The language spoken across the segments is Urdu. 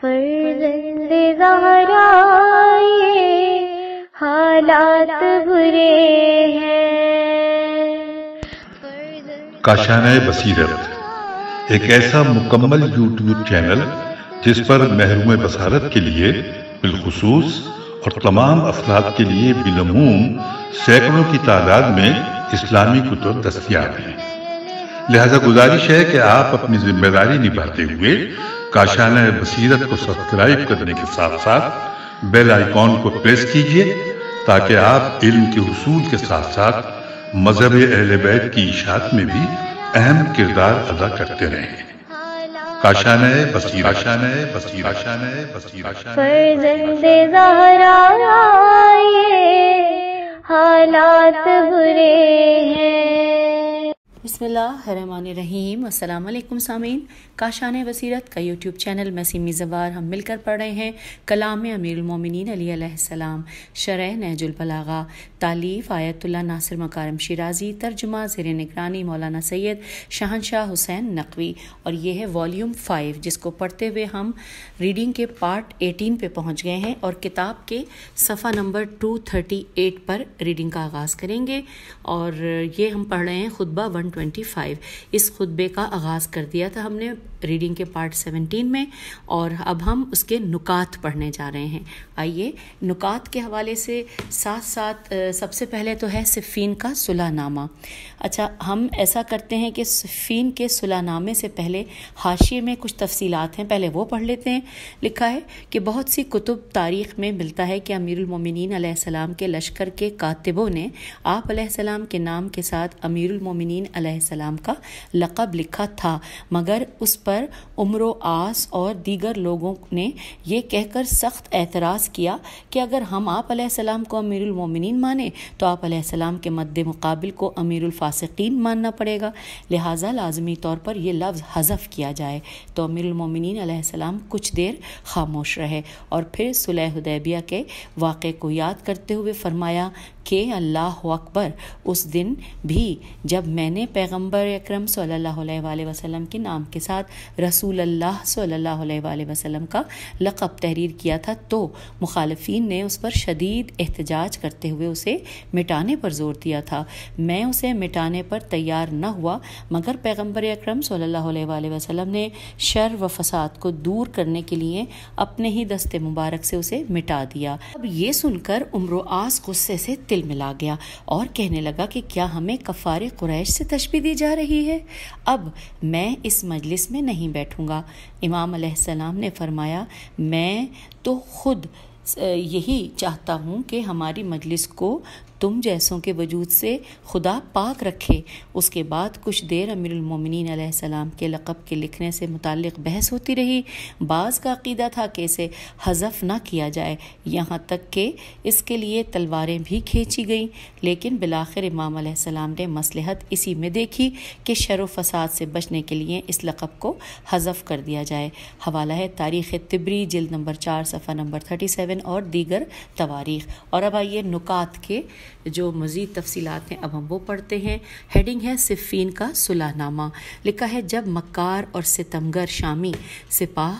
فرزند زہرا یہ حالات برے ہیں۔ کاشانۂ بصیرت ایک ایسا مکمل یوٹیوب چینل جس پر محروم بصارت کے لیے بالخصوص اور تمام افراد کے لیے بالعموم سینکڑوں کی تعداد میں اسلامی کتب دستیاب ہیں۔ لہذا گزارش ہے کہ آپ اپنی ذمہ داری نبھاتے ہوئے کاشانۂ بصیرت کو سبسکرائب کرنے کے ساتھ ساتھ بیل آئیکن کو پریس کیجیے تاکہ آپ علم کے حصول کے ساتھ ساتھ مذہب اہل بیت کی اشاعت میں بھی اہم کردار ادا کرتے رہیں۔ کاشانۂ بصیرت، کاشانۂ بصیرت، کاشانۂ بصیرت۔ فرزند زہرا یہ حالات برے ہیں۔ بسم اللہ الرحمن الرحیم۔ السلام علیکم سامعین، کاشانۂ بصیرت کا یوٹیوب چینل میں سیمی زوار ہم مل کر پڑھ رہے ہیں کلام امیر المومنین علی علیہ السلام، شرح نہج البلاغہ، تالیف آیت اللہ ناصر مکارم شیرازی، ترجمہ زیر نگرانی مولانا سید شہنشاہ حسین نقوی، اور یہ ہے والیوم 5 جس کو پڑھتے ہوئے ہم ریڈنگ کے پارٹ 18 پہ پہنچ گئے ہیں اور کتاب کے صفحہ نمبر 238 پر ریڈنگ کا آغاز کریں گے، اور یہ ہم پڑھ رہے ہیں خطبہ 125۔ اس خطبے کا آغاز کر دیا تھا ہم نے ریڈنگ کے پارٹ 17 میں، اور اب ہم اس کے نکات پڑھنے جا رہے ہیں۔ آئیے نکات کے حوالے سے ساتھ ساتھ سب سے پہلے تو ہے صفین کا صلح نامہ۔ اچھا، ہم ایسا کرتے ہیں کہ صفین کے صلح نامے سے پہلے حاشیے میں کچھ تفصیلات ہیں، پہلے وہ پڑھ لیتے ہیں۔ لکھا ہے کہ بہت سی کتب تاریخ میں ملتا ہے کہ امیر المومنین علیہ السلام کے لشکر کے کاتبوں نے آپ علیہ السلام کے نام کے ساتھ امیر المومنین علیہ السلام کا لقب لکھا تھا، مگر اس پر عمر و عاص اور دیگر لوگوں نے یہ کہہ کر سخت اعتراض کیا کہ اگر ہم آپ علیہ السلام کو امیر المومنین مانیں تو آپ علیہ السلام کے مد مقابل کو امیر الفاسقین ماننا پڑے گا، لہٰذا لازمی طور پر یہ لفظ حذف کیا جائے۔ تو امیر المومنین علیہ السلام کچھ دیر خاموش رہے اور پھر صلح حدیبیہ کے واقعے کو یاد کرتے ہوئے فرمایا کہ اللہ اکبر، اس دن بھی جب میں نے پیغمبر اکرم صلی اللہ علیہ وآلہ وسلم کے نام کے ساتھ رسول اللہ صلی اللہ علیہ وآلہ وسلم کا لقب تحریر کیا تھا تو مخالفین نے اس پر شدید احتجاج کرتے ہوئے اسے مٹانے پر زور دیا تھا۔ میں اسے مٹانے پر تیار نہ ہوا، مگر پیغمبر اکرم صلی اللہ علیہ وآلہ وسلم نے شر و فساد کو دور کرنے کے لیے اپنے ہی دست مبارک سے اسے مٹا دیا۔ اب یہ سن کر عمر و عاص غصے سے تل ملا گیا اور کہنے لگا کہ کیا ہمیں کفار قریش سے تشبیہ دی جا رہی ہے؟ اب میں اس مجلس میں نہیں بیٹھوں گا۔ امام علیہ السلام نے فرمایا، میں تو خود یہی چاہتا ہوں کہ ہماری مجلس کو تم جیسوں کے وجود سے خدا پاک رکھے۔ اس کے بعد کچھ دیر امیر المومنین علیہ السلام کے لقب کے لکھنے سے متعلق بحث ہوتی رہی۔ بعض کا عقیدہ تھا کہ اسے حذف نہ کیا جائے، یہاں تک کہ اس کے لیے تلواریں بھی کھینچی گئیں، لیکن بالآخر امام علیہ السلام نے مصلحت اسی میں دیکھی کہ شر و فساد سے بچنے کے لیے اس لقب کو حذف کر دیا جائے۔ حوالہ ہے تاریخ طبری جلد نمبر 4 صفحہ نمبر 37 اور دیگر تواریخ۔ اور اب آئیے نکات کے جو مزید تفصیلات ہیں اب ہم وہ پڑھتے ہیں۔ ہیڈنگ ہے صفین کا صلح نامہ۔ لکھا ہے جب مکار اور ستمگر شامی سپاہ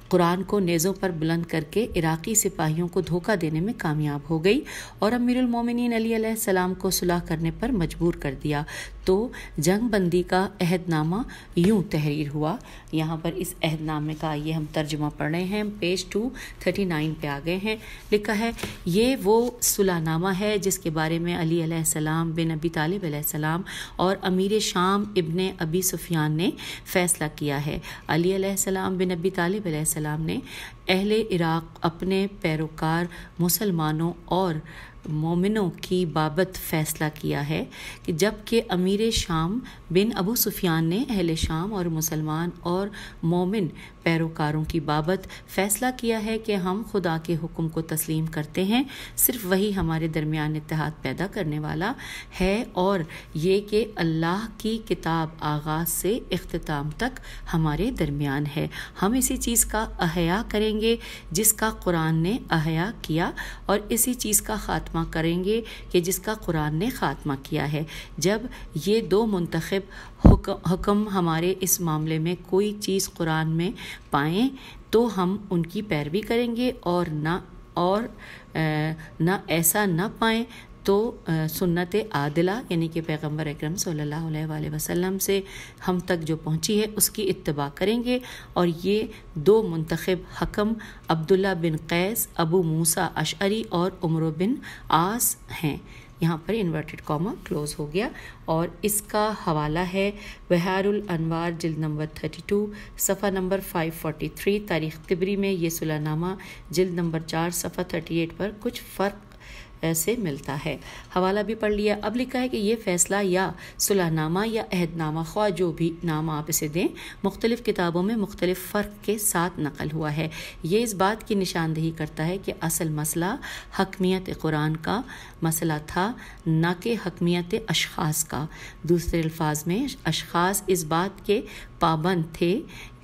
قرآن کو نیزوں پر بلند کر کے عراقی سپاہیوں کو دھوکہ دینے میں کامیاب ہو گئی اور امیر المومنین علی علیہ السلام کو صلح کرنے پر مجبور کر دیا تو جنگ بندی کا عہد نامہ یوں تحریر ہوا۔ یہاں پر اس عہد نامے کا یہ ہم ترجمہ پڑھ رہے ہیں، پیج 239 پہ آ گئے ہیں۔ لکھا ہے یہ وہ صلح نامہ ہے جس کے بارے میں علی علیہ السلام بن ابی طالب علیہ السلام اور امیر شام ابن ابی سفیان نے فیصلہ کیا ہے۔ علی علیہ السلام بن ابی طالب علیہ السلام نے اہل عراق اپنے پیروکار مسلمانوں اور مومنوں کی بابت فیصلہ کیا ہے کہ جبکہ امیر شام بن ابو سفیان نے اہل شام اور مسلمان اور مومن پیروکاروں کی بابت فیصلہ کیا ہے کہ ہم خدا کے حکم کو تسلیم کرتے ہیں، صرف وہی ہمارے درمیان اتحاد پیدا کرنے والا ہے، اور یہ کہ اللہ کی کتاب آغاز سے اختتام تک ہمارے درمیان ہے۔ ہم اسی چیز کا احیا کریں گے جس کا قرآن نے احیا کیا، اور اسی چیز کا خاتمہ خاتمہ کریں گے کہ جس کا قرآن نے خاتمہ کیا ہے۔ جب یہ دو منتخب حکم ہمارے اس معاملے میں کوئی چیز قرآن میں پائیں تو ہم ان کی پیروی کریں گے، اور نہ ایسا نہ پائیں تو سنت عادلہ یعنی کہ پیغمبر اکرم صلی اللہ علیہ وآلہ وسلم سے ہم تک جو پہنچی ہے اس کی اتباع کریں گے۔ اور یہ دو منتخب حکم عبداللہ بن قیس، ابو موسیٰ اشعری اور عمرو بن عاص ہیں۔ یہاں پر انورٹڈ کاما کلوز ہو گیا، اور اس کا حوالہ ہے بحار الانوار جلد نمبر 32 صفحہ نمبر 543، تاریخ طبری میں یہ صلح نامہ جلد نمبر 4 صفحہ 38 پر کچھ فرق سے ملتا ہے۔ حوالہ بھی پڑھ لیا۔ اب لکھا ہے کہ یہ فیصلہ یا صلح نامہ یا عہد نامہ، خواہ جو بھی نام آپ اسے دیں، مختلف کتابوں میں مختلف فرق کے ساتھ نقل ہوا ہے۔ یہ اس بات کی نشاندہی کرتا ہے کہ اصل مسئلہ حکمیت قرآن کا مسئلہ تھا، نہ کہ حکمیت اشخاص کا۔ دوسرے الفاظ میں اشخاص اس بات کے پابند تھے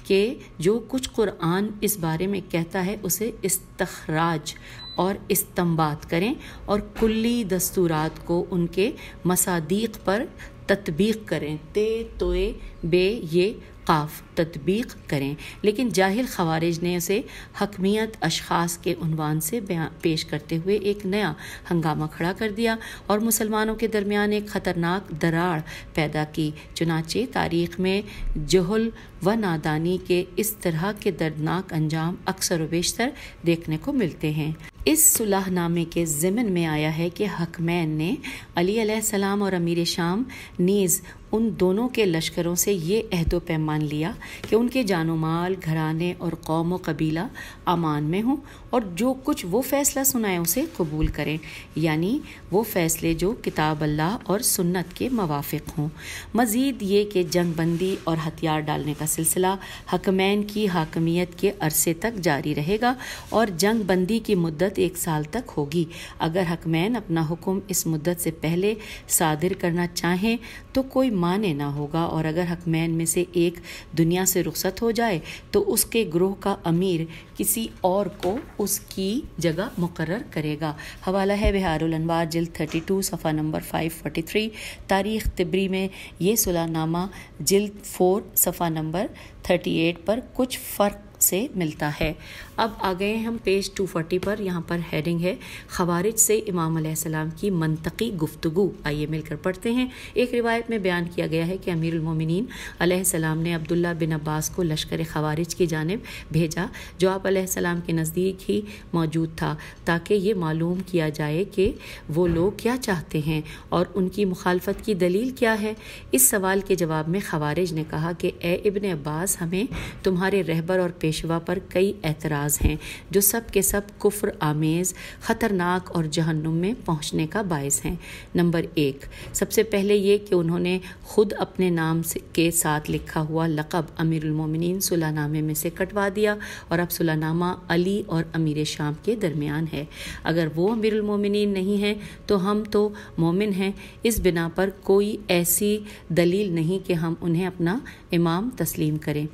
کہ جو کچھ قرآن اس بارے میں کہتا ہے اسے استخراج اور استنباط کریں اور کلی دستورات کو ان کے مصادیق پر تطبیق کریں، تے توئے بے یہ قاف تطبیق کریں۔ لیکن جاہل خوارج نے اسے حکمیت اشخاص کے عنوان سے پیش کرتے ہوئے ایک نیا ہنگامہ کھڑا کر دیا اور مسلمانوں کے درمیان ایک خطرناک دراڑ پیدا کی۔ چنانچہ تاریخ میں جہل و نادانی کے اس طرح کے دردناک انجام اکثر و بیشتر دیکھنے کو ملتے ہیں۔ اس صلح نامے کے ضمن میں آیا ہے کہ حکمین نے علی علیہ السلام اور امیر شام نیز ان دونوں کے لشکروں سے یہ عہد و پیمان لیا کہ ان کے جان و مال، گھرانے اور قوم و قبیلہ امان میں ہوں، اور جو کچھ وہ فیصلہ سنائے اسے قبول کریں، یعنی وہ فیصلے جو کتاب اللہ اور سنت کے موافق ہوں۔ مزید یہ کہ جنگ بندی اور ہتھیار ڈالنے کا سلسلہ حکمین کی حاکمیت کے عرصے تک جاری رہے گا، اور جنگ بندی کی مدت 1 سال تک ہوگی۔ اگر حکمین اپنا حکم اس مدت سے پہلے صادر کرنا چاہیں تو کوئی مانع نہ ہوگا، اور اگر حکمین میں سے ایک دنیا سے رخصت ہو جائے تو اس کے گروہ کا امیر کسی اور کو اس کی جگہ مقرر کرے گا۔ حوالہ ہے بحار الانوار جلد 32 صفحہ نمبر 543، تاریخ طبری میں یہ صلح نامہ جلد 4 صفحہ نمبر 38 پر کچھ فرق سے ملتا ہے۔ اب آ گئے ہم پیج 240 پر۔ یہاں پر ہیڈنگ ہے خوارج سے امام علیہ السلام کی منطقی گفتگو۔ آئیے مل کر پڑھتے ہیں۔ ایک روایت میں بیان کیا گیا ہے کہ امیر المومنین علیہ السلام نے عبداللہ بن عباس کو لشکر خوارج کی جانب بھیجا جو آپ علیہ السلام کے نزدیک ہی موجود تھا، تاکہ یہ معلوم کیا جائے کہ وہ لوگ کیا چاہتے ہیں اور ان کی مخالفت کی دلیل کیا ہے۔ اس سوال کے جواب میں خوارج نے کہا کہ اے ابن عباس، ہمیں تمہارے رہبر اور پیشوا پر کئی اعتراض ہیں جو سب کے سب کفر آمیز، خطرناک اور جہنم میں پہنچنے کا باعث ہیں۔ نمبر 1، سب سے پہلے یہ کہ انہوں نے خود اپنے نام کے ساتھ لکھا ہوا لقب امیر المومنین صلح نامے میں سے کٹوا دیا، اور اب صلح نامہ علی اور امیر شام کے درمیان ہے۔ اگر وہ امیر المومنین نہیں ہیں تو ہم تو مومن ہیں۔ اس بنا پر کوئی ایسی دلیل نہیں کہ ہم انہیں اپنا امام تسلیم کریں۔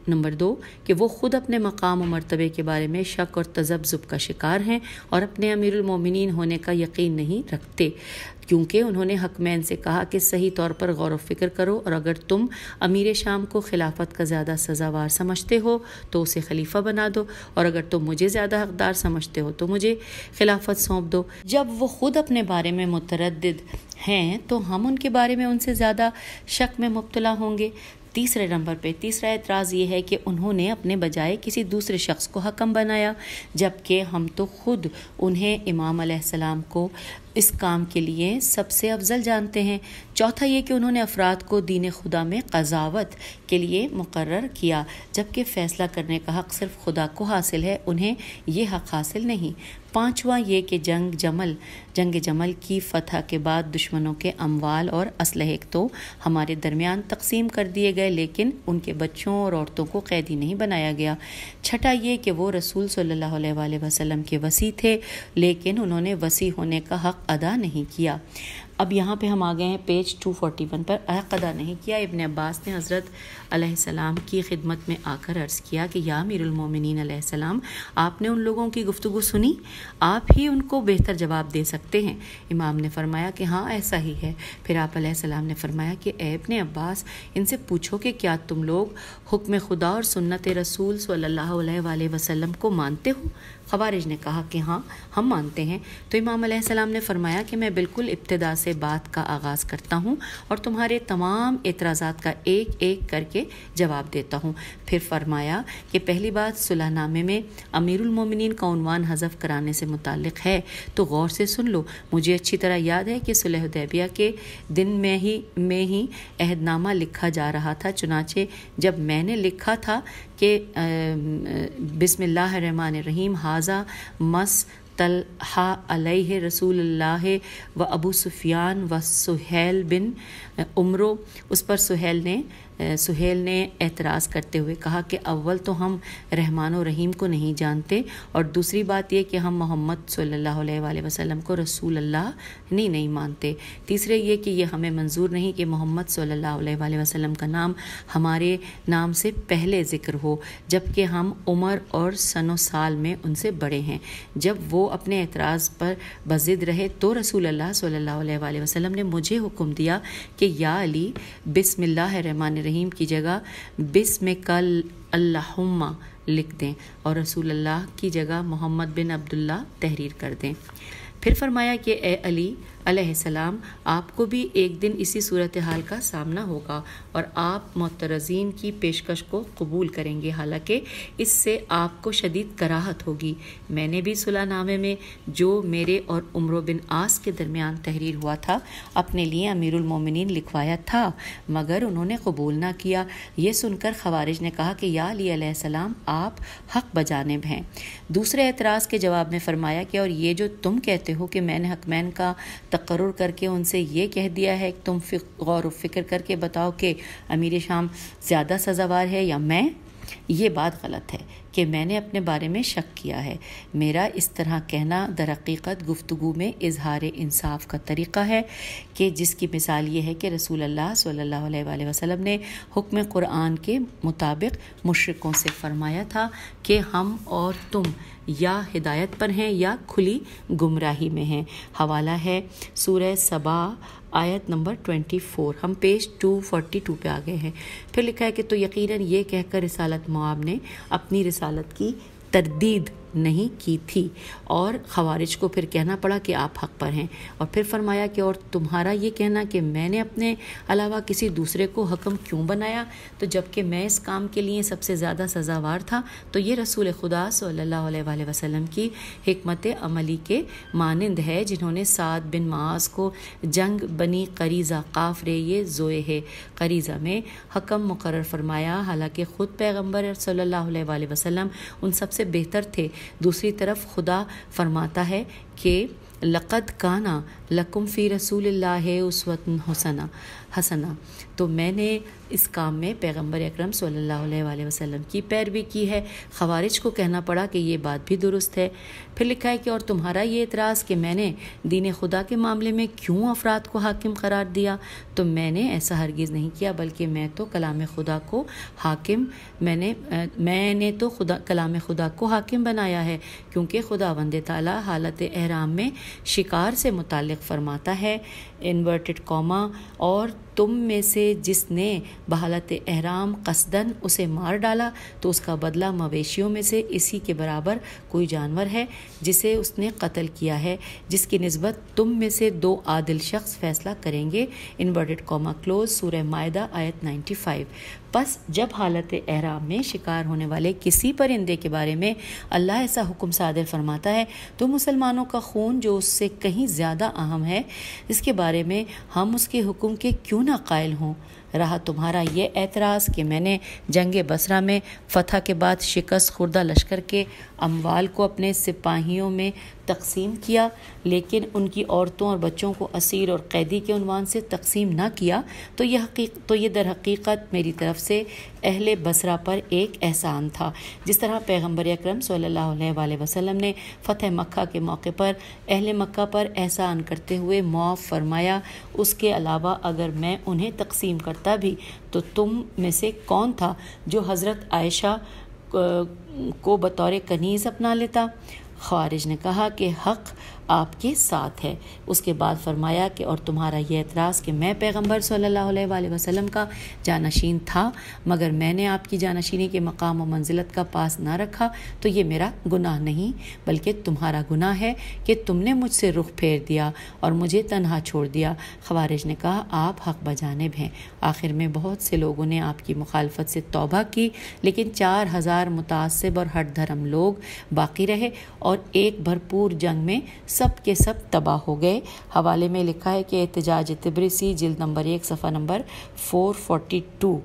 نمبر 2 کہ وہ خود اپنے مقام و مرتبے کے بارے میں شک اور تذبذب کا شکار ہیں اور اپنے امیر المومنین ہونے کا یقین نہیں رکھتے، کیونکہ انہوں نے حکمین سے کہا کہ صحیح طور پر غور و فکر کرو، اور اگر تم امیر شام کو خلافت کا زیادہ سزاوار سمجھتے ہو تو اسے خلیفہ بنا دو، اور اگر تم مجھے زیادہ حقدار سمجھتے ہو تو مجھے خلافت سونپ دو۔ جب وہ خود اپنے بارے میں متردد ہیں تو ہم ان کے بارے میں ان سے زیادہ شک میں مبتلا ہوں گے۔ تیسرے نمبر پہ تیسرا اعتراض یہ ہے کہ انہوں نے اپنے بجائے کسی دوسرے شخص کو حکم بنایا، جبکہ ہم تو خود انہیں امام علیہ السلام کو اس کام کے لیے سب سے افضل جانتے ہیں۔ چوتھا یہ کہ انہوں نے افراد کو دین خدا میں قضاوت کے لیے مقرر کیا، جبکہ فیصلہ کرنے کا حق صرف خدا کو حاصل ہے، انہیں یہ حق حاصل نہیں۔ پانچواں یہ کہ جنگ جمل کی فتح کے بعد دشمنوں کے اموال اور اسلحے تو ہمارے درمیان تقسیم کر دیے گئے، لیکن ان کے بچوں اور عورتوں کو قیدی نہیں بنایا گیا۔ چھٹا یہ کہ وہ رسول صلی اللہ علیہ وآلہ وسلم کے وصی تھے، لیکن انہوں نے وصی ہونے کا حق ادا نہیں کیا۔ اب یہاں پہ ہم آ گئے ہیں پیج 241 پر. عقدہ نہیں کیا. ابن عباس نے حضرت علیہ السلام کی خدمت میں آ کر عرض کیا کہ یا امیر المومنین علیہ السلام، آپ نے ان لوگوں کی گفتگو سنی، آپ ہی ان کو بہتر جواب دے سکتے ہیں. امام نے فرمایا کہ ہاں ایسا ہی ہے. پھر آپ علیہ السلام نے فرمایا کہ اے ابن عباس، ان سے پوچھو کہ کیا تم لوگ حکم خدا اور سنت رسول صلی اللہ علیہ وآلہ وسلم کو مانتے ہو؟ خوارج نے کہا کہ ہاں ہم مانتے ہیں. تو امام علیہ السلام نے فرمایا کہ میں بالکل ابتدا سے بات کا آغاز کرتا ہوں اور تمہارے تمام اعتراضات کا ایک ایک کر کے جواب دیتا ہوں. پھر فرمایا کہ پہلی بات صلح نامے میں امیر المومنین کا عنوان حذف کرانے سے متعلق ہے، تو غور سے سن لو. مجھے اچھی طرح یاد ہے کہ صلح حدیبیہ کے دن میں ہی عہد نامہ لکھا جا رہا تھا. چنانچہ جب میں نے لکھا تھا کہ بسم اللہ الرحمن الرحیم حاذا مس طلحہ علیہ رسول اللہ و ابو سفیان و سہیل بن عمرو، اس پر سہیل نے اعتراض کرتے ہوئے کہا کہ اول تو ہم رحمان و رحیم کو نہیں جانتے، اور دوسری بات یہ کہ ہم محمد صلی اللہ علیہ وآلہ وسلم کو رسول اللہ نہیں مانتے. تیسرے یہ کہ یہ ہمیں منظور نہیں کہ محمد صلی اللہ علیہ وآلہ وسلم کا نام ہمارے نام سے پہلے ذکر ہو، جبکہ ہم عمر اور سن و سال میں ان سے بڑے ہیں. جب وہ اپنے اعتراض پر بضد رہے تو رسول اللہ صلی اللہ علیہ وآلہ وسلم نے مجھے حکم دیا کہ یا علی، بسم اللہ الرحمن الرحیم کی جگہ بسمک اللہم لکھ دیں اور رسول اللہ کی جگہ محمد بن عبداللہ تحریر کر دیں. پھر فرمایا کہ اے علی علیہ السلام، آپ کو بھی ایک دن اسی صورتحال کا سامنا ہوگا اور آپ معترضین کی پیشکش کو قبول کریں گے، حالانکہ اس سے آپ کو شدید کراہت ہوگی. میں نے بھی صلح نامے میں جو میرے اور عمرو بن عاص کے درمیان تحریر ہوا تھا اپنے لیے امیر المومنین لکھوایا تھا، مگر انہوں نے قبول نہ کیا. یہ سن کر خوارج نے کہا کہ یا علی علیہ السلام، آپ حق بجانب ہیں. دوسرے اعتراض کے جواب میں فرمایا کہ اور یہ جو تم کہتے ہو کہ میں نے حکمین کا تقرر کر کے ان سے یہ کہہ دیا ہے کہ تم غور و فکر کر کے بتاؤ کہ امیر شام زیادہ سزاوار ہے یا میں، یہ بات غلط ہے کہ میں نے اپنے بارے میں شک کیا ہے. میرا اس طرح کہنا در حقیقت گفتگو میں اظہار انصاف کا طریقہ ہے کہ جس کی مثال یہ ہے کہ رسول اللہ صلی اللہ علیہ وآلہ وسلم نے حکم قرآن کے مطابق مشرکوں سے فرمایا تھا کہ ہم اور تم یا ہدایت پر ہیں یا کھلی گمراہی میں ہیں. حوالہ ہے سورہ سبا آیت نمبر 24. ہم پیج 242 پہ آ گئے ہیں. پھر لکھا ہے کہ تو یقیناً یہ کہہ کر رسالت معاب نے اپنی رسالت کی تردید نہیں کی تھی اور خوارج کو پھر کہنا پڑا کہ آپ حق پر ہیں. اور پھر فرمایا کہ اور تمہارا یہ کہنا کہ میں نے اپنے علاوہ کسی دوسرے کو حکم کیوں بنایا، تو جب کہ میں اس کام کے لیے سب سے زیادہ سزاوار تھا، تو یہ رسول خدا صلی اللہ علیہ وآلہ وسلم کی حکمت عملی کے مانند ہے، جنہوں نے سعد بن معاذ کو جنگ بنی قریظہ قاف یہ زوئے ہے قریظہ میں حکم مقرر فرمایا، حالانکہ خود پیغمبر صلی اللہ علیہ وآلہ وسلم ان سب سے بہتر تھے. دوسری طرف خدا فرماتا ہے کہ لقد کانا لکم فی رسول اللہ اسوۃ حسنہ، تو میں نے اس کام میں پیغمبر اکرم صلی اللہ علیہ وآلہ وسلم کی پیروی کی ہے. خوارج کو کہنا پڑا کہ یہ بات بھی درست ہے. پھر لکھا ہے کہ اور تمہارا یہ اعتراض کہ میں نے دین خدا کے معاملے میں کیوں افراد کو حاکم قرار دیا، تو میں نے ایسا ہرگز نہیں کیا، بلکہ میں تو کلام خدا کو حاکم میں نے تو کلام خدا کو حاکم بنایا ہے، کیونکہ خداوند تعالی حالت احرام میں شکار سے متعلق فرماتا ہے انورٹڈ کاما، اور تم میں سے جس نے بحالت احرام قصدن اسے مار ڈالا تو اس کا بدلہ مویشیوں میں سے اسی کے برابر کوئی جانور ہے جسے اس نے قتل کیا ہے، جس کی نسبت تم میں سے 2 عادل شخص فیصلہ کریں گے. انورٹڈ کاما کلوز سورہ مائدہ آیت 95. پس جب حالت احرام میں شکار ہونے والے کسی پرندے کے بارے میں اللہ ایسا حکم صادر فرماتا ہے تو مسلمانوں کا خون جو اس سے کہیں زیادہ اہم ہے، اس کے بارے میں ہم اس کے حکم کے کیوں نہ قائل ہوں. رہا تمہارا یہ اعتراض کہ میں نے جنگ بصرہ میں فتح کے بعد شکست خوردہ لشکر کے اموال کو اپنے سپاہیوں میں تقسیم کیا لیکن ان کی عورتوں اور بچوں کو اسیر اور قیدی کے عنوان سے تقسیم نہ کیا تو یہ در حقیقت میری طرف سے اہل بصرہ پر ایک احسان تھا، جس طرح پیغمبر اکرم صلی اللہ علیہ وآلہ وسلم نے فتح مکہ کے موقع پر اہل مکہ پر احسان کرتے ہوئے معاف فرمایا۔ اس کے علاوہ اگر میں انہیں تقسیم کرتا بھی تو تم میں سے کون تھا جو حضرت عائشہ کو بطور کنیز اپنا لیتا؟ خوارج نے کہا کہ حق آپ کے ساتھ ہے۔ اس کے بعد فرمایا کہ اور تمہارا یہ اعتراض کہ میں پیغمبر صلی اللہ علیہ وآلہ وسلم کا جانشین تھا مگر میں نے آپ کی جانشینی کے مقام و منزلت کا پاس نہ رکھا تو یہ میرا گناہ نہیں بلکہ تمہارا گناہ ہے کہ تم نے مجھ سے رخ پھیر دیا اور مجھے تنہا چھوڑ دیا۔ خوارج نے کہا آپ حق بجانب ہیں۔ آخر میں بہت سے لوگوں نے آپ کی مخالفت سے توبہ کی لیکن 4000 متعصب اور ہٹ دھرم لوگ باقی رہے اور ایک بھرپور جنگ میں سب کے سب تباہ ہو گئے۔ حوالے میں لکھا ہے کہ احتجاج طبرسی جلد نمبر 1 صفحہ نمبر 442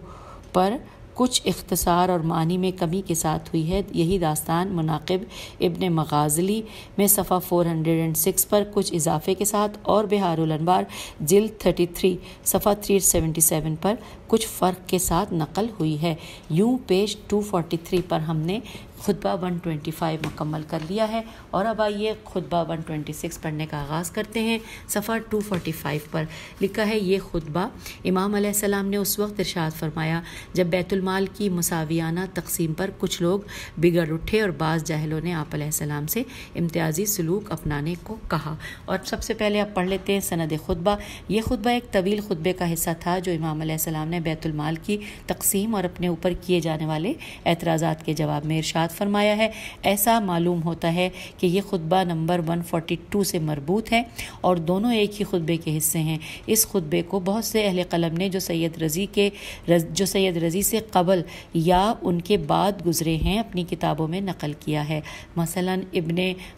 پر کچھ اختصار اور معنی میں کمی کے ساتھ ہوئی ہے۔ یہی داستان مناقب ابن مغازلی میں صفحہ 406 پر کچھ اضافے کے ساتھ اور بہار الانوار جلد 33 صفحہ 377 پر کچھ فرق کے ساتھ نقل ہوئی ہے۔ یوں پیج 243 پر ہم نے خطبہ 125 مکمل کر لیا ہے اور اب آئیے خطبہ 126 پڑھنے کا آغاز کرتے ہیں۔ صفحہ 245 پر لکھا ہے یہ خطبہ امام علیہ السلام نے اس وقت ارشاد فرمایا جب بیت المال کی مساویانہ تقسیم پر کچھ لوگ بگڑ اٹھے اور بعض جاہلوں نے آپ علیہ السلام سے امتیازی سلوک اپنانے کو کہا۔ اور سب سے پہلے آپ پڑھ لیتے ہیں سند خطبہ۔ یہ خطبہ ایک طویل خطبے کا حصہ تھا جو امام علیہ السلام نے بیت المال کی تقسیم اور اپنے اوپر کیے جانے والے اعتراضات کے جواب میں ارشاد فرمایا ہے۔ ایسا معلوم ہوتا ہے کہ یہ خطبہ نمبر 142 سے مربوط ہے اور دونوں ایک ہی خطبے کے حصے ہیں۔ اس خطبے کو بہت سے اہل قلم نے جو سید رضی سے قبل یا ان کے بعد گزرے ہیں اپنی کتابوں میں نقل کیا ہے۔ مثلا ابن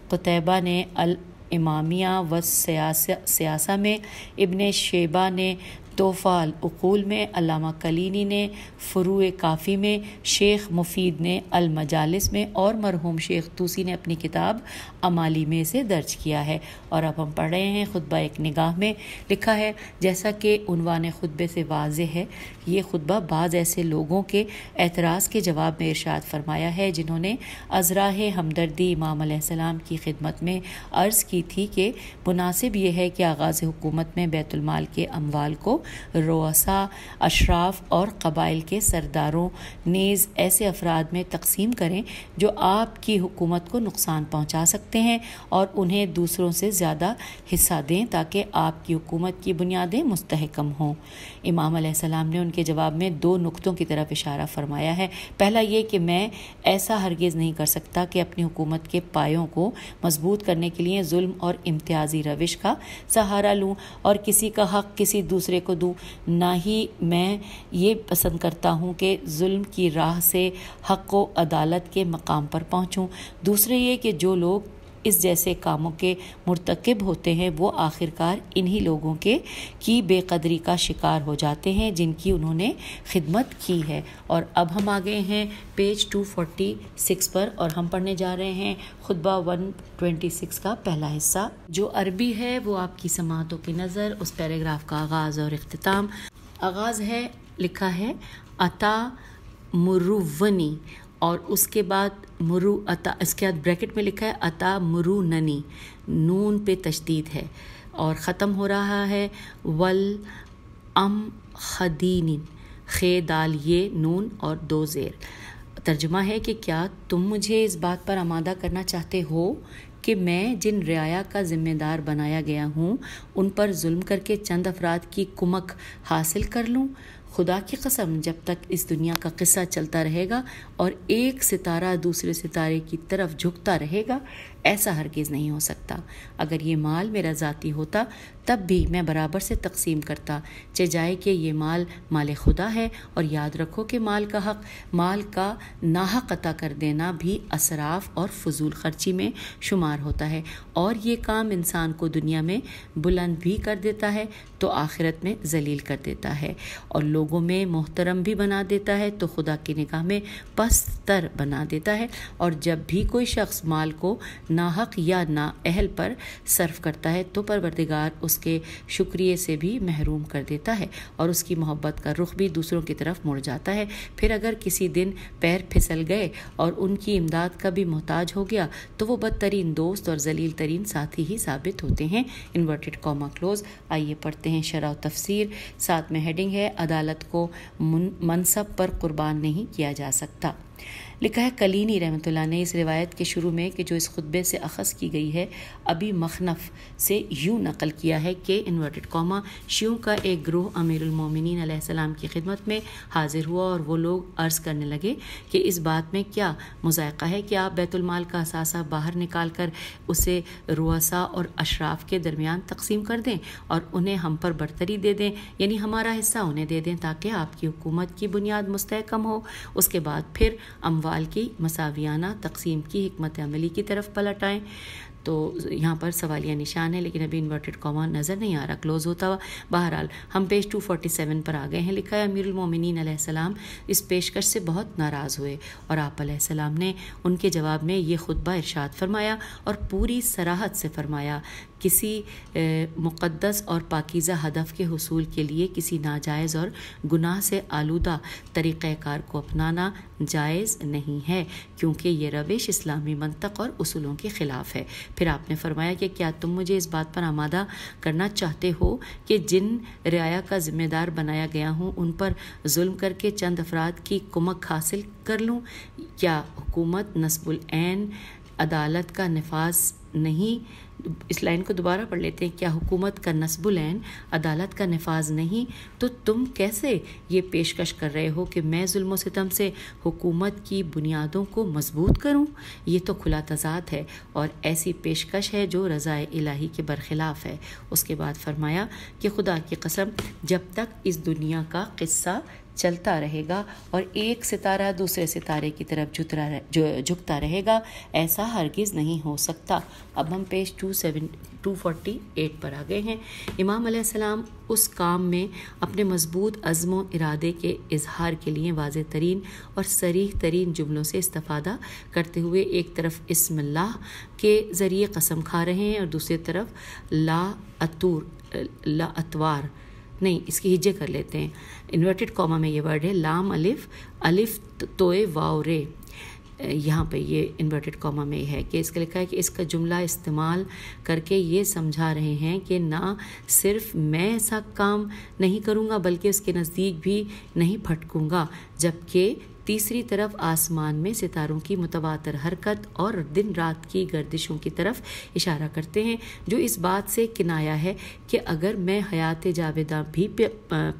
قتیبہ نے الامامیہ و سیاسہ میں، ابن شیبہ نے تحفہ العقول میں، علامہ کلینی نے فروع کافی میں، شیخ مفید نے المجالس میں اور مرحوم شیخ طوسی نے اپنی کتاب امالی میں سے درج کیا ہے۔ اور اب ہم پڑھ رہے ہیں خطبہ ایک نگاہ میں۔ لکھا ہے جیسا کہ عنوان خطبے سے واضح ہے یہ خطبہ بعض ایسے لوگوں کے اعتراض کے جواب میں ارشاد فرمایا ہے جنہوں نے ازراہ ہمدردی امام علیہ السلام کی خدمت میں عرض کی تھی کہ مناسب یہ ہے کہ آغاز حکومت میں بیت المال کے اموال کو رؤساء، اشراف اور قبائل کے سرداروں نیز ایسے افراد میں تقسیم کریں جو آپ کی حکومت کو نقصان پہنچا سکتے ہیں اور انہیں دوسروں سے زیادہ حصہ دیں تاکہ آپ کی حکومت کی بنیادیں مستحکم ہوں۔ امام علیہ السلام نے ان کے جواب میں 2 نقطوں کی طرف اشارہ فرمایا ہے۔ پہلا یہ کہ میں ایسا ہرگز نہیں کر سکتا کہ اپنی حکومت کے پایوں کو مضبوط کرنے کے لیے ظلم اور امتیازی روش کا سہارا لوں اور کسی کا حق کسی دوسرے کو دوں، نہ ہی میں یہ پسند کرتا ہوں کہ ظلم کی راہ سے حق و عدالت کے مقام پر پہنچوں۔ دوسرے یہ کہ جو لوگ اس جیسے کاموں کے مرتکب ہوتے ہیں وہ آخرکار انہی لوگوں کی بے قدری کا شکار ہو جاتے ہیں جن کی انہوں نے خدمت کی ہے۔ اور اب ہم آ گئے ہیں پیج 246 پر اور ہم پڑھنے جا رہے ہیں خطبہ 126 کا پہلا حصہ جو عربی ہے وہ آپ کی سماعتوں کی نظر اس پیراگراف کا آغاز اور اختتام۔ آغاز ہے، لکھا ہے عطا مروونی اور اس کے بعد مرو عطا، اس کے بعد بریکٹ میں لکھا ہے عطا مروننی، نون پہ تشدید ہے اور ختم ہو رہا ہے ول ام خدین، خے دال یہ نون اور 2 زیر۔ ترجمہ ہے کہ کیا تم مجھے اس بات پر آمادہ کرنا چاہتے ہو کہ میں جن رعایا کا ذمہ دار بنایا گیا ہوں ان پر ظلم کر کے چند افراد کی کمک حاصل کر لوں؟ خدا کی قسم جب تک اس دنیا کا قصہ چلتا رہے گا اور ایک ستارہ دوسرے ستارے کی طرف جھکتا رہے گا ایسا ہرگز نہیں ہو سکتا۔ اگر یہ مال میرا ذاتی ہوتا تب بھی میں برابر سے تقسیم کرتا، چاہے کہ یہ مال خدا ہے، اور یاد رکھو کہ مال کا ناحق عطا کر دینا بھی اسراف اور فضول خرچی میں شمار ہوتا ہے اور یہ کام انسان کو دنیا میں بلند بھی کر دیتا ہے۔ تو آخرت میں ذلیل کر دیتا ہے، اور لوگوں میں محترم بھی بنا دیتا ہے تو خدا کی نگاہ میں پست تر بنا دیتا ہے، اور جب بھی کوئی شخص مال کو ناحق یا نااہل پر صرف کرتا ہے تو پروردگار اس کے شکریہ سے بھی محروم کر دیتا ہے، اور اس کی محبت کا رخ بھی دوسروں کی طرف مڑ جاتا ہے۔ پھر اگر کسی دن پیر پھسل گئے اور ان کی امداد کا بھی محتاج ہو گیا تو وہ بدترین دوست اور ذلیل ترین ساتھی ہی ثابت ہوتے ہیں۔ Inverted comma close. آئیے پڑھتے ہیں شرح و تفسیر۔ ساتھ میں ہیڈنگ ہے عدالت کو منصب پر قربان نہیں کیا جا سکتا۔ لکھا ہے کلینی رحمۃ اللہ نے اس روایت کے شروع میں کہ جو اس خطبے سے اخذ کی گئی ہے ابی مخنف سے یوں نقل کیا ہے کہ انورٹڈ کاما شیعوں کا ایک گروہ امیر المومنین علیہ السلام کی خدمت میں حاضر ہوا اور وہ لوگ عرض کرنے لگے کہ اس بات میں کیا مذائقہ ہے کہ آپ بیت المال کا اثاثہ باہر نکال کر اسے رؤساء اور اشراف کے درمیان تقسیم کر دیں اور انہیں ہم پر برتری دے دیں، یعنی ہمارا حصہ انہیں دے دیں تاکہ آپ کی حکومت کی بنیاد مستحکم ہو۔ اس کے بعد پھر اموال کی مساویانہ تقسیم کی حکمت عملی کی طرف پلٹ آئیں۔ تو یہاں پر سوالیہ نشان ہے لیکن ابھی انورٹڈ کاما نظر نہیں آ رہا، کلوز ہوتا ہوا۔ بہرحال ہم پیج 247 پر آ گئے ہیں۔ لکھا ہے امیر المومنین علیہ السلام اس پیشکش سے بہت ناراض ہوئے اور آپ علیہ السلام نے ان کے جواب میں یہ خطبہ ارشاد فرمایا اور پوری صراحت سے فرمایا، کسی مقدس اور پاکیزہ ہدف کے حصول کے لیے کسی ناجائز اور گناہ سے آلودہ طریقہ کار کو اپنانا جائز نہیں ہے، کیونکہ یہ روش اسلامی منطق اور اصولوں کے خلاف ہے۔ پھر آپ نے فرمایا کہ کیا تم مجھے اس بات پر آمادہ کرنا چاہتے ہو کہ جن رعایا کا ذمہ دار بنایا گیا ہوں ان پر ظلم کر کے چند افراد کی کمک حاصل کر لوں؟ کیا حکومت نصب العین عدالت کا نفاذ نہیں؟ اس لائن کو دوبارہ پڑھ لیتے ہیں۔ کیا حکومت کا نصب العین عدالت کا نفاذ نہیں؟ تو تم کیسے یہ پیشکش کر رہے ہو کہ میں ظلم و ستم سے حکومت کی بنیادوں کو مضبوط کروں؟ یہ تو کھلا تضاد ہے اور ایسی پیشکش ہے جو رضا الہی کے برخلاف ہے۔ اس کے بعد فرمایا کہ خدا کی قسم جب تک اس دنیا کا قصہ چلتا رہے گا اور ایک ستارہ دوسرے ستارے کی طرف جھکتا رہے گا ایسا ہرگز نہیں ہو سکتا۔ اب ہم پیج 248 پر آ گئے ہیں۔ امام علیہ السلام اس کام میں اپنے مضبوط عزم و ارادے کے اظہار کے لیے واضح ترین اور صریح ترین جملوں سے استفادہ کرتے ہوئے ایک طرف اسم اللہ کے ذریعے قسم کھا رہے ہیں اور دوسری طرف لا اتوار نہیں، اس کی ہجے کر لیتے ہیں۔ انورٹڈ کاما میں یہ ورڈ ہے لام الف الف توئے واو رے، یہاں پہ یہ انورٹڈ کاما میں ہے کہ اس کا لکھا ہے کہ اس کا جملہ استعمال کر کے یہ سمجھا رہے ہیں کہ نہ صرف میں ایسا کام نہیں کروں گا بلکہ اس کے نزدیک بھی نہیں پھٹکوں گا، جبکہ تیسری طرف آسمان میں ستاروں کی متواتر حرکت اور دن رات کی گردشوں کی طرف اشارہ کرتے ہیں، جو اس بات سے کنایہ ہے کہ اگر میں حیات جاویدہ بھی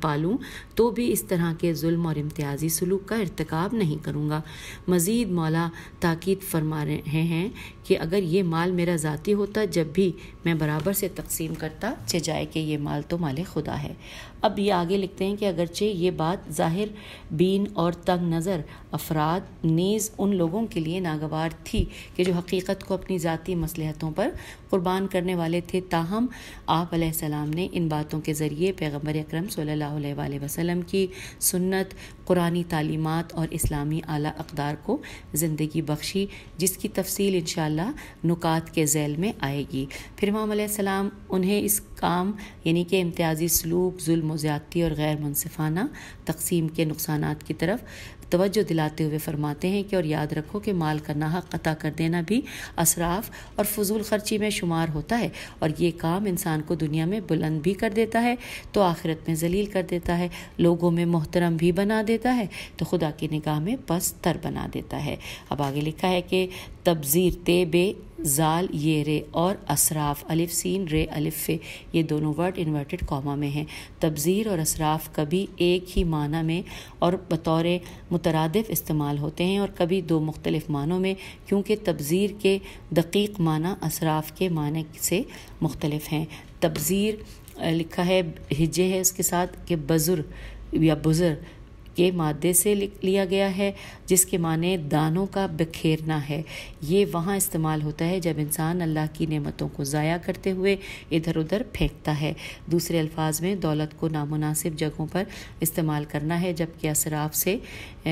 پالوں تو بھی اس طرح کے ظلم اور امتیازی سلوک کا ارتکاب نہیں کروں گا۔ مزید مولا تاکید فرما رہے ہیں کہ اگر یہ مال میرا ذاتی ہوتا جب بھی میں برابر سے تقسیم کرتا جائے کہ یہ مال تو مال خدا ہے۔ اب یہ آگے لکھتے ہیں کہ اگرچہ یہ بات ظاہر بین اور تنگ نظر افراد نیز ان لوگوں کے لیے ناگوار تھی کہ جو حقیقت کو اپنی ذاتی مصلحتوں پر قربان کرنے والے تھے، تاہم آپ علیہ السلام نے ان باتوں کے ذریعے پیغمبر اکرم صلی اللہ علیہ وآلہ وسلم کی سنت، قرآنی تعلیمات اور اسلامی اعلیٰ اقدار کو زندگی بخشی، جس کی تفصیل انشاءاللہ نکات کے ذیل میں آئے گی۔ پھر امام علیہ السلام انہیں اس کام یعنی کہ امتیازی سلوک، ظلم و زیادتی اور غیر منصفانہ تقسیم کے نقصانات کی طرف توجہ دلاتے ہوئے فرماتے ہیں کہ اور یاد رکھو کہ مال کا ناحق قطع کر دینا بھی اسراف اور فضول خرچی میں شمار ہوتا ہے، اور یہ کام انسان کو دنیا میں بلند بھی کر دیتا ہے تو آخرت میں ذلیل کر دیتا ہے، لوگوں میں محترم بھی بنا دیتا ہے تو خدا کی نگاہ میں پست تر بنا دیتا ہے۔ اب آگے لکھا ہے کہ تبذیر تے بے زال یہ رے اور اسراف الف سین رے الف فے، یہ دونوں ورڈ انورٹڈ کاما میں ہیں۔ تبذیر اور اسراف کبھی ایک ہی معنی میں اور بطور مترادف استعمال ہوتے ہیں اور کبھی دو مختلف معنوں میں، کیونکہ تبذیر کے دقیق معنی اسراف کے معنی سے مختلف ہیں۔ تبذیر لکھا ہے ہجے ہے اس کے ساتھ کہ بزر یا بزر کے مادے سے لیا گیا ہے جس کے معنی دانوں کا بکھیرنا ہے۔ یہ وہاں استعمال ہوتا ہے جب انسان اللہ کی نعمتوں کو ضائع کرتے ہوئے ادھر ادھر پھینکتا ہے۔ دوسرے الفاظ میں دولت کو نامناسب جگہوں پر استعمال کرنا ہے، جبکہ اسراف سے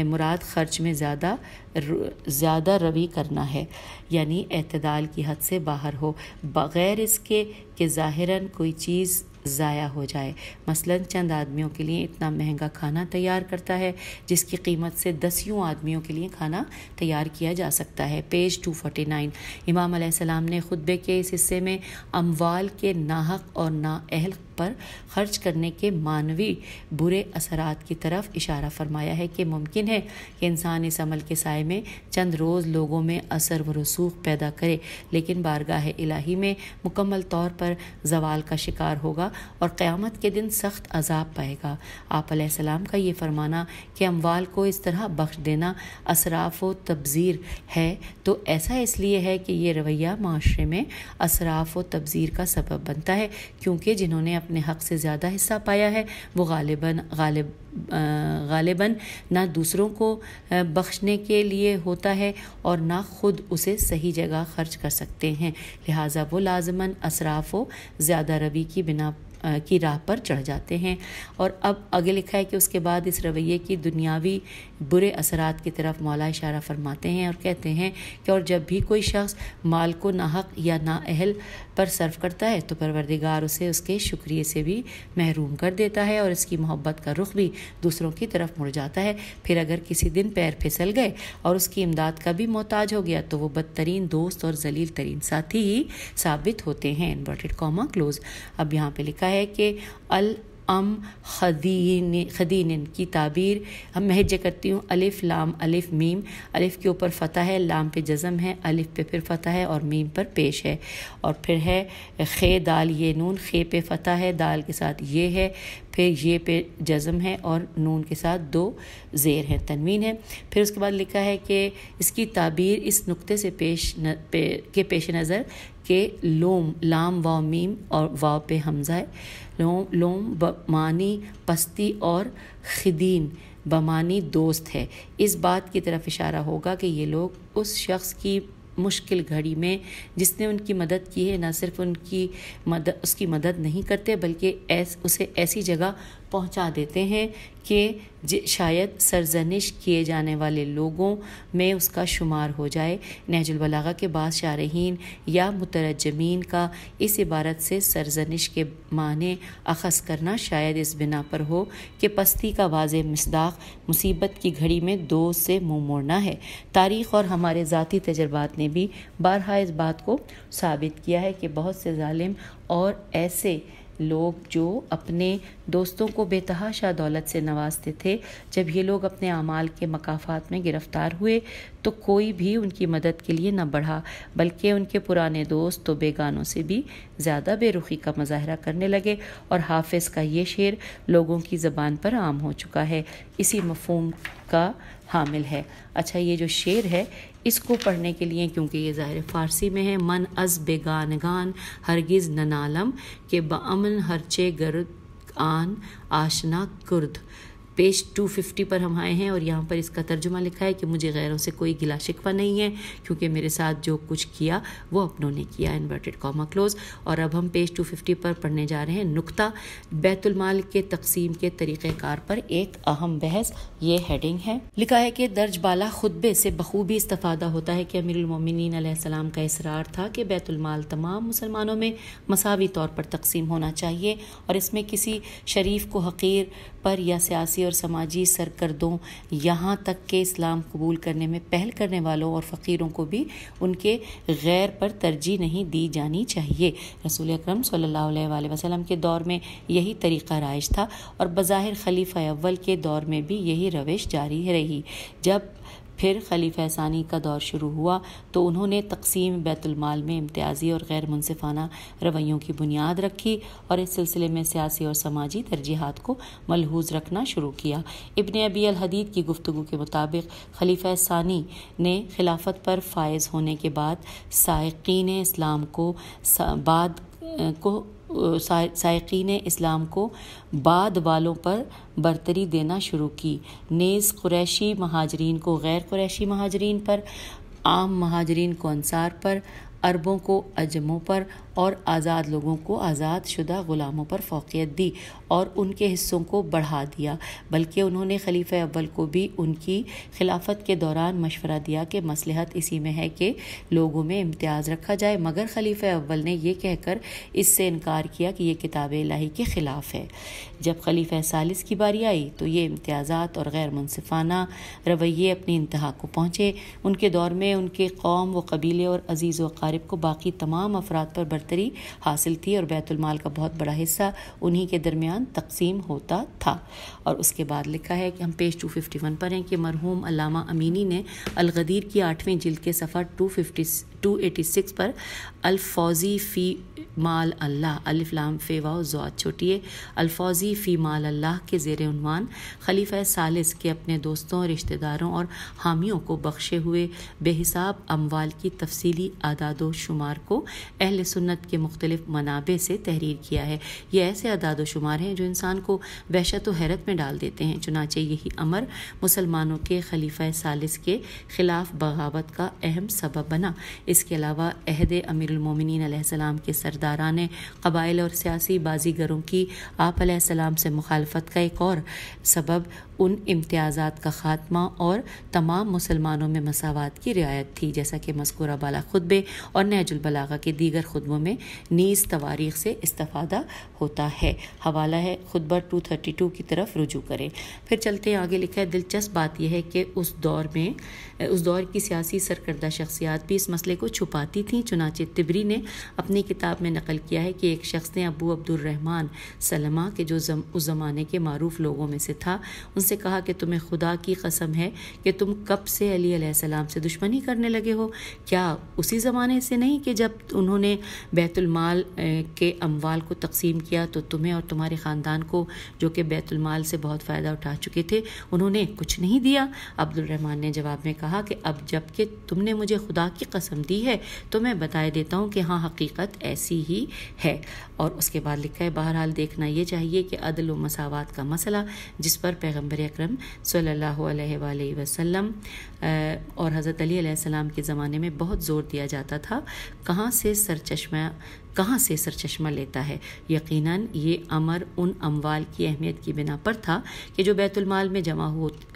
مراد خرچ میں زیادہ روی کرنا ہے، یعنی اعتدال کی حد سے باہر ہو، بغیر اس کے کہ ظاہراً کوئی چیز ضائع ہو جائے۔ مثلاً چند آدمیوں کے لیے اتنا مہنگا کھانا تیار کرتا ہے جس کی قیمت سے 10 آدمیوں کے لیے کھانا تیار کیا جا سکتا ہے۔ پیج 249۔ امام علیہ السلام نے خطبے کے اس حصے میں اموال کے ناحق اور نااہل پر خرچ کرنے کے معنوی برے اثرات کی طرف اشارہ فرمایا ہے کہ ممکن ہے کہ انسان اس عمل کے سائے میں چند روز لوگوں میں اثر و رسوخ پیدا کرے، لیکن بارگاہ الہی میں مکمل طور پر زوال کا شکار ہوگا اور قیامت کے دن سخت عذاب پائے گا۔ آپ علیہ السلام کا یہ فرمانا کہ اموال کو اس طرح بخش دینا اسراف و تبذیر ہے تو ایسا اس لیے ہے کہ یہ رویہ معاشرے میں اسراف و تبذیر کا سبب بنتا ہے، کیونکہ جنہوں نے اپنے حق سے زیادہ حصہ پایا ہے وہ غالباً نہ دوسروں کو بخشنے کے لیے ہوتا ہے اور نہ خود اسے صحیح جگہ خرچ کر سکتے ہیں، لہٰذا وہ لازماً اسراف و زیادہ روی کی راہ پر چڑھ جاتے ہیں۔ اور اب آگے لکھا ہے کہ اس کے بعد اس رویے کی دنیاوی برے اثرات کی طرف مولا اشارہ فرماتے ہیں اور کہتے ہیں کہ اور جب بھی کوئی شخص مال کو ناحق یا نااہل پر صرف کرتا ہے تو پروردگار اسے اس کے شکریہ سے بھی محروم کر دیتا ہے اور اس کی محبت کا رخ بھی دوسروں کی طرف مڑ جاتا ہے۔ پھر اگر کسی دن پیر پھسل گئے اور اس کی امداد کا بھی محتاج ہو گیا تو وہ بدترین دوست اور ذلیل ترین ساتھی ہی ثابت ہوتے ہیں۔ Inverted comma close. اب یہاں پہ لکھا ہے کہ خدین کی تعبیر ہم محجے کرتی ہوں۔ الف لام الف میم، الف کے اوپر فتح ہے، لام پہ جزم ہے، الف پہ پھر فتح ہے اور میم پر پیش ہے، اور پھر ہے خے دال یہ نون، خے پہ فتح ہے، دال کے ساتھ یہ ہے، پھر یہ پہ جزم ہے اور نون کے ساتھ 2 زیر ہیں، تنوین ہے۔ پھر اس کے بعد لکھا ہے کہ اس کی تعبیر اس نقطے سے پیش نظر کہ لام واو میم اور واو پہ حمزہ ہے، لوم بمانی پستی اور خدین بمانی دوست ہے، اس بات کی طرف اشارہ ہوگا کہ یہ لوگ اس شخص کی مشکل گھڑی میں جس نے ان کی مدد کی ہے نہ صرف اس کی مدد نہیں کرتے بلکہ اسے ایسی جگہ پہنچا دیتے ہیں کہ شاید سرزنش کیے جانے والے لوگوں میں اس کا شمار ہو جائے۔ نہج البلاغہ کے بعض شارحین یا مترجمین کا اس عبارت سے سرزنش کے معنی اخذ کرنا شاید اس بنا پر ہو کہ پستی کا واضح مصداق مصیبت کی گھڑی میں دوست سے منہ موڑنا ہے۔ تاریخ اور ہمارے ذاتی تجربات نے بھی بارہا اس بات کو ثابت کیا ہے کہ بہت سے ظالم اور ایسے لوگ جو اپنے دوستوں کو بے تحاشا دولت سے نوازتے تھے، جب یہ لوگ اپنے اعمال کے مکافات میں گرفتار ہوئے تو کوئی بھی ان کی مدد کے لیے نہ بڑھا، بلکہ ان کے پرانے دوست تو بیگانوں سے بھی زیادہ بے رخی کا مظاہرہ کرنے لگے، اور حافظ کا یہ شعر لوگوں کی زبان پر عام ہو چکا ہے، اسی مفہوم کا حامل ہے۔ اچھا، یہ جو شعر ہے اس کو پڑھنے کے لیے، کیونکہ یہ ظاہر فارسی میں ہے، من از بیگانگان ہرگز ننالم کہ بامن ہرچے گرد آن آشنا کرد۔ پیج 250 پر ہم آئے ہیں اور یہاں پر اس کا ترجمہ لکھا ہے کہ مجھے غیروں سے کوئی گلا شکوہ نہیں ہے کیونکہ میرے ساتھ جو کچھ کیا وہ اپنوں نے کیا، انورٹڈ کاما کلوز۔ اور اب ہم پیج 250 پر پڑھنے جا رہے ہیں نکتہ بیت المال کے تقسیم کے طریقہ کار پر ایک اہم بحث، یہ ہیڈنگ ہے۔ لکھا ہے کہ درج بالا خطبے سے بخوبی استفادہ ہوتا ہے کہ امیر المومنین علیہ السلام کا اصرار تھا کہ بیت المال تمام مسلمانوں میں مساوی طور پر تقسیم ہونا چاہیے اور اس میں کسی شریف کو حقیر پر یا سیاسی اور سماجی سرکردوں یہاں تک کہ اسلام قبول کرنے میں پہل کرنے والوں اور فقیروں کو بھی ان کے غیر پر ترجیح نہیں دی جانی چاہیے۔ رسول اکرم صلی اللہ علیہ وآلہ وسلم کے دور میں یہی طریقہ رائج تھا اور بظاہر خلیفہ اول کے دور میں بھی یہی روش جاری رہی۔ جب پھر خلیفہ ثانی کا دور شروع ہوا تو انہوں نے تقسیم بیت المال میں امتیازی اور غیر منصفانہ رویوں کی بنیاد رکھی اور اس سلسلے میں سیاسی اور سماجی ترجیحات کو ملحوظ رکھنا شروع کیا۔ ابن ابی الحدید کی گفتگو کے مطابق خلیفہ ثانی نے خلافت پر فائز ہونے کے بعد سائقین اسلام کو سائقین اسلام کو بعد والوں پر برتری دینا شروع کی، نیز قریشی مہاجرین کو غیر قریشی مہاجرین پر، عام مہاجرین کو انصار پر، عربوں کو عجموں پر اور آزاد لوگوں کو آزاد شدہ غلاموں پر فوقیت دی اور ان کے حصوں کو بڑھا دیا، بلکہ انہوں نے خلیفہ اول کو بھی ان کی خلافت کے دوران مشورہ دیا کہ مصلحت اسی میں ہے کہ لوگوں میں امتیاز رکھا جائے، مگر خلیفہ اول نے یہ کہہ کر اس سے انکار کیا کہ یہ کتاب الہی کے خلاف ہے۔ جب خلیفہ ثالث کی باری آئی تو یہ امتیازات اور غیر منصفانہ رویے اپنی انتہا کو پہنچے۔ ان کے دور میں ان کے قوم و قبیلے اور عزیز و اقارب کو باقی تمام افراد پر برتری حاصل تھی اور بیت المال کا بہت بڑا حصہ انہی کے درمیان تقسیم ہوتا تھا۔ اور اس کے بعد لکھا ہے کہ ہم پیج 251 پر ہیں کہ مرحوم علامہ امینی نے الغدیر کی 8ویں جلد کے صفحہ 286 پر الفوزی فی مال اللہ، الف لام فے واو ضاد چھوٹی الفوزی فی مال اللہ کے زیر عنوان خلیفہ ثالث کے اپنے دوستوں، رشتہ داروں اور حامیوں کو بخشے ہوئے بے حساب اموال کی تفصیلی اعداد و شمار کو اہل سنت کے مختلف منابع سے تحریر کیا ہے۔ یہ ایسے اعداد و شمار ہیں جو انسان کو وحشت و حیرت میں ڈال دیتے ہیں۔ چنانچہ یہی امر مسلمانوں کے خلیفہ ثالث کے خلاف بغاوت کا اہم سبب بنا۔ اس کے علاوہ عہد امیر المومنین علیہ السلام کے سرداران قبائل اور سیاسی بازیگروں کی آپ علیہ السلام سے مخالفت کا ایک اور سبب ان امتیازات کا خاتمہ اور تمام مسلمانوں میں مساوات کی رعایت تھی، جیسا کہ مذکورہ بالا خطبے اور نہج البلاغہ کے دیگر خطبوں میں نیز تواریخ سے استفادہ ہوتا ہے۔ حوالہ ہے خطبہ 232 کی طرف رجوع کریں۔ پھر چلتے ہیں آگے، لکھا ہے دلچسپ بات یہ ہے کہ اس دور کی سیاسی سرکردہ شخصیات بھی اس مسئلے کو چھپاتی تھیں۔ چنانچہ طبری نے اپنی کتاب میں نقل کیا ہے کہ ایک شخص نے ابو عبد الرحمن سلمہ کے جو اس زمانے کے معروف لوگوں میں سے تھا، ان سے کہا کہ تمہیں خدا کی قسم ہے کہ تم کب سے علی علیہ السلام سے دشمنی کرنے لگے ہو؟ کیا اسی زمانے سے نہیں کہ جب انہوں نے بیت المال کے اموال کو تقسیم کیا تو تمہیں اور تمہارے خاندان کو، جو کہ بیت المال سے بہت فائدہ اٹھا چکے تھے، انہوں نے کچھ نہیں دیا؟ عبد الرحمن نے جواب میں کہا کہ اب جب کہ تم نے مجھے خدا کی قسم دی ہے تو میں بتائے دیتا ہوں کہ ہاں حقیقت ایسی ہی ہے۔ اور اس کے بعد لکھا ہے بہرحال دیکھنا یہ چاہیے کہ عدل و مساوات کا مسئلہ جس پر پیغمبر اکرم صلی اللہ علیہ وآلہ وسلم اور حضرت علی علیہ السلام کے زمانے میں بہت زور دیا جاتا تھا، کہاں سے سرچشمہ لیتا ہے۔ یقیناً یہ امر ان اموال کی اہمیت کی بنا پر تھا کہ جو بیت المال میں جمع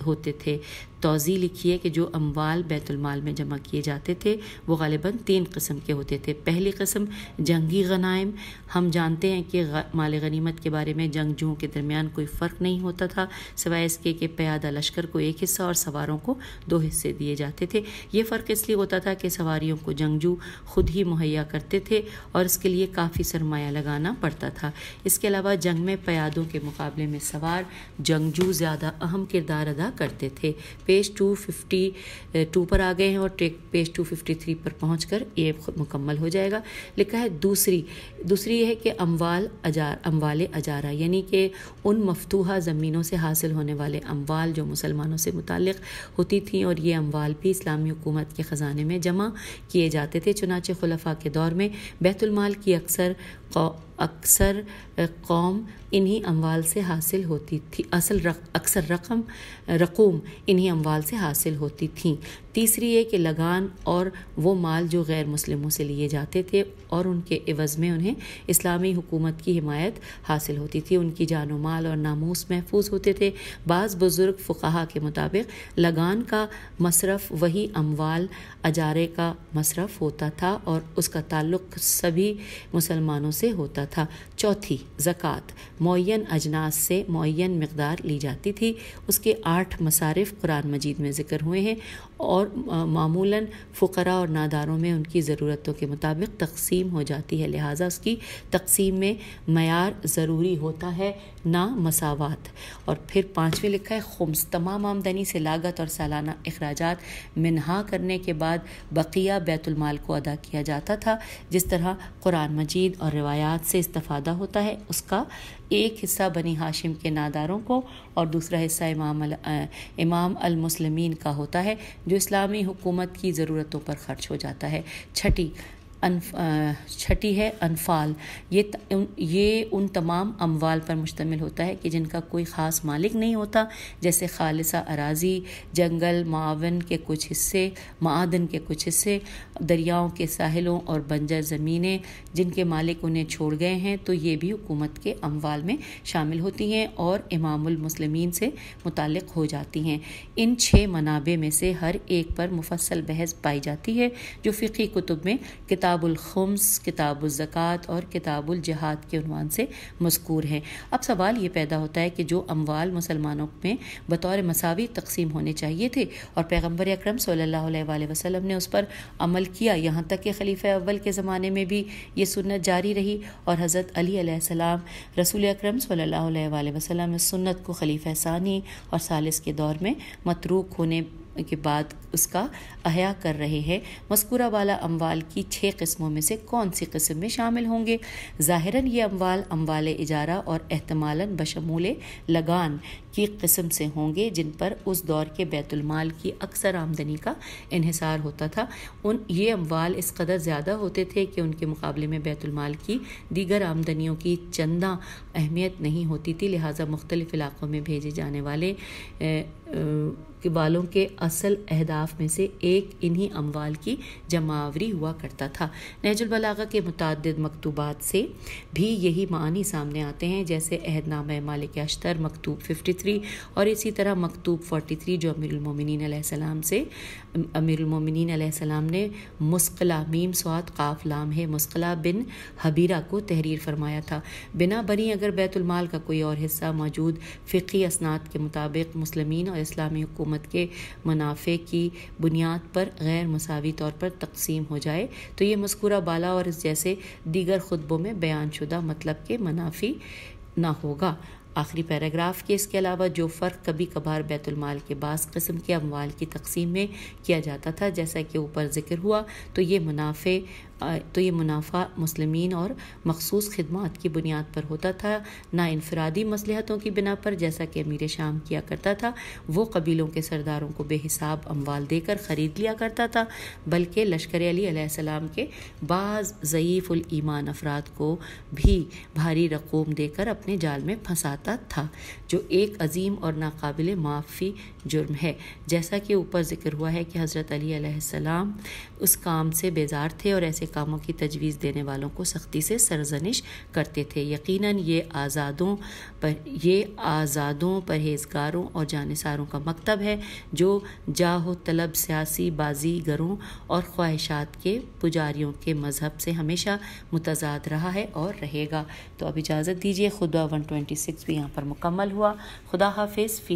ہوتے تھے۔ توضیح لکھی ہے کہ جو اموال بیت المال میں جمع کیے جاتے تھے وہ غالباً 3 قسم کے ہوتے تھے۔ پہلی قسم جنگی غنائم۔ ہم جانتے ہیں کہ مال غنیمت کے بارے میں جنگجوؤں کے درمیان کوئی فرق نہیں ہوتا تھا، سوائے اس کے کہ پیادہ لشکر کو ایک حصہ اور سواروں کو 2 حصے دیے جاتے تھے۔ یہ فرق اس لیے ہوتا تھا کہ سواریوں کو جنگجو خود ہی مہیا کرتے تھے اور اس کے لیے کافی سرمایہ لگانا پڑتا تھا۔ اس کے علاوہ جنگ میں پیادوں کے مقابلے میں سوار جنگجو زیادہ اہم کردار ادا کرتے تھے۔ پیج 252 پر آ گئے ہیں اور پیج 253 پر پہنچ کر یہ مکمل ہو جائے گا۔ لکھا ہے دوسری یہ ہے کہ اموال اجارہ، یعنی کہ ان مفتوحہ زمینوں سے حاصل ہونے والے اموال جو مسلمانوں سے متعلق ہوتی تھیں، اور یہ اموال بھی اسلامی حکومت کے خزانے میں جمع کیے جاتے تھے۔ چنانچہ خلفاء کے دور میں بیت المال کی اکثر قوم انہی اموال سے حاصل ہوتی تھی، اکثر رقوم انہی اموال سے حاصل ہوتی تھیں۔ تیسری یہ کہ لگان اور وہ مال جو غیر مسلموں سے لیے جاتے تھے اور ان کے عوض میں انہیں اسلامی حکومت کی حمایت حاصل ہوتی تھی، ان کی جان و مال اور ناموس محفوظ ہوتے تھے۔ بعض بزرگ فقہا کے مطابق لگان کا مصرف وہی اموال اجارے کا مصرف ہوتا تھا اور اس کا تعلق سبھی مسلمانوں سے ہوتا تھا۔ چوتھی زکوٰۃ معین اجناس سے معین مقدار لی جاتی تھی۔ اس کے 8 مصارف قرآن مجید میں ذکر ہوئے ہیں اور معمولاً فقراء اور ناداروں میں ان کی ضرورتوں کے مطابق تقسیم ہو جاتی ہے، لہٰذا اس کی تقسیم میں معیار ضروری ہوتا ہے، نہ مساوات۔ اور پھر 5ویں لکھا ہے خمس، تمام آمدنی سے لاگت اور سالانہ اخراجات منہا کرنے کے بعد بقیہ بیت المال کو ادا کیا جاتا تھا۔ جس طرح قرآن مجید اور روایات سے استفادہ ہوتا ہے، اس کا ایک حصہ بنی ہاشم کے ناداروں کو اور دوسرا حصہ امام المسلمین کا ہوتا ہے، جو اسلامی حکومت کی ضرورتوں پر خرچ ہو جاتا ہے۔ چھٹی چھٹی ہے انفال، یہ ان تمام اموال پر مشتمل ہوتا ہے کہ جن کا کوئی خاص مالک نہیں ہوتا، جیسے خالصہ اراضی، جنگل، معاون کے کچھ حصے، معادن کے کچھ حصے، دریاؤں کے ساحلوں اور بنجر زمینیں جن کے مالک انہیں چھوڑ گئے ہیں، تو یہ بھی حکومت کے اموال میں شامل ہوتی ہیں اور امام المسلمین سے متعلق ہو جاتی ہیں۔ ان 6 منابع میں سے ہر ایک پر مفصل بحث پائی جاتی ہے جو فقہی کتب میں کتاب الخمس، کتاب الزکوٰۃ اور کتاب الجہاد کے عنوان سے مذکور ہیں۔ اب سوال یہ پیدا ہوتا ہے کہ جو اموال مسلمانوں میں بطور مساوی تقسیم ہونے چاہیے تھے اور پیغمبر اکرم صلی اللہ علیہ وآلہ وسلم نے اس پر عمل کیا، یہاں تک کہ خلیفہ اول کے زمانے میں بھی یہ سنت جاری رہی اور حضرت علی علیہ السلام رسول اکرم صلی اللہ علیہ وآلہ وسلم اس سنت کو خلیفہ ثانی اور ثالث کے دور میں متروک ہونے کے بعد اس کا احیاء کر رہے ہیں۔ مذکورہ والا اموال کی 6 قسموں میں سے کون سی قسم میں شامل ہوں گے؟ ظاہراً یہ اموال اجارہ اور احتمالاً بشمول لگان کی قسم سے ہوں گے جن پر اس دور کے بیت المال کی اکثر آمدنی کا انحصار ہوتا تھا۔ یہ اموال اس قدر زیادہ ہوتے تھے کہ ان کے مقابلے میں بیت المال کی دیگر آمدنیوں کی چنداں اہمیت نہیں ہوتی تھی، لہٰذا مختلف علاقوں میں بھیجے جانے والوں کے اصل اہداف میں سے ایک انہی اموال کی جمع آوری ہوا کرتا تھا۔ نہج البلاغہ کے متعدد مکتوبات سے بھی یہی معنی سامنے آتے ہیں، جیسے عہد نامہ مالک اشتر مکتوب 53 اور اسی طرح مکتوب 43 جو امیر المومنین علیہ السلام نے مسقلہ میم صاد قاف لام ہے مسقلہ بن حبیرہ کو تحریر فرمایا تھا۔ بنا بنی اگر بیت المال کا کوئی اور حصہ موجود فقہی اسناد کے مطابق مسلمین اور اسلامی حکومت کے منافع کی بنیاد پر غیر مساوی طور پر تقسیم ہو جائے تو یہ مذکورہ بالا اور اس جیسے دیگر خطبوں میں بیان شدہ مطلب کے منافی نہ ہوگا۔ آخری پیراگراف کے اس کے علاوہ جو فرق کبھی کبھار بیت المال کے بعض قسم کے اموال کی تقسیم میں کیا جاتا تھا جیسا کہ اوپر ذکر ہوا، تو یہ منافع مسلمین اور مخصوص خدمات کی بنیاد پر ہوتا تھا، نہ انفرادی مصلحتوں کی بنا پر جیسا کہ امیر شام کیا کرتا تھا۔ وہ قبیلوں کے سرداروں کو بے حساب اموال دے کر خرید لیا کرتا تھا، بلکہ لشکر علی علیہ السلام کے بعض ضعیف الایمان افراد کو بھی بھاری رقوم دے کر اپنے جال میں پھنساتا تھا، جو ایک عظیم اور ناقابل معافی جرم ہے۔ جیسا کہ اوپر ذکر ہوا ہے کہ حضرت علی علیہ السلام اس کام سے بیزار تھے اور ایسے کاموں کی تجویز دینے والوں کو سختی سے سرزنش کرتے تھے۔ یقیناً یہ آزادوں پرہیزگاروں اور جانثاروں کا مکتب ہے جو جاہ و طلب سیاسی بازی گروں اور خواہشات کے پجاریوں کے مذہب سے ہمیشہ متضاد رہا ہے اور رہے گا۔ تو اب اجازت دیجیے، خطبہ 126 بھی یہاں پر مکمل ہوا۔ خدا حافظ۔